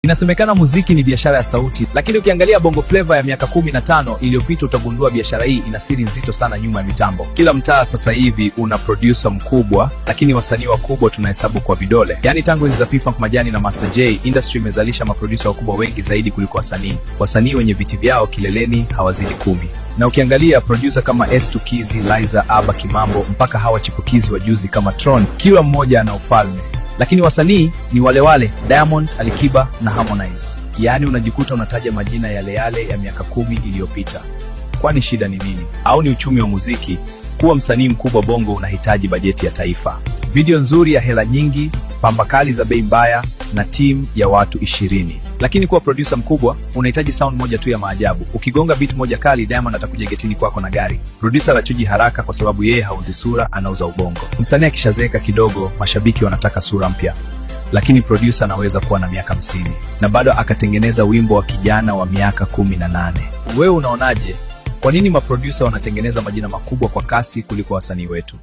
Inasemekana muziki ni biashara ya sauti, lakini ukiangalia Bongo Flava ya miaka 15 iliyopita utagundua biashara hii ina siri nzito sana nyuma ya mitambo. Kila mtaa sasa hivi una producer mkubwa, lakini wasanii wakubwa tunahesabu kwa vidole. Yaani tangu enzi za P-Funk Majani na Master J, industry imezalisha maproducer wakubwa wengi zaidi kuliko wasanii. Wasanii wenye viti vyao kileleni hawazidi 10. Na ukiangalia producer kama S2 Kizi, Liza, Aba Kimambo, mpaka hawa chipukizi wa juzi kama Tron, kila mmoja ana ufalme. Lakini wasanii ni wale wale, Diamond, Alikiba na Harmonize. Yaani unajikuta unataja majina yale yale ya miaka 10 iliyopita. Kwani shida ni nini? Au ni uchumi wa muziki? Kuwa msanii mkubwa Bongo unahitaji bajeti ya taifa, video nzuri ya hela nyingi, pamba kali za bei mbaya na team ya watu 20. Lakini kuwa producer mkubwa unahitaji sound moja tu ya maajabu. Ukigonga beat moja kali, Diamond atakuja getini kwako na gari. Producer anachuji haraka kwa sababu yeye hauzi sura, anauza ubongo. Msanii akishazeeka kidogo, mashabiki wanataka sura mpya. Lakini producer anaweza kuwa na miaka 50 na bado akatengeneza wimbo wa kijana wa miaka 18. Wewe unaonaje? Kwa nini maproducer wanatengeneza majina makubwa kwa kasi kuliko wasanii wetu?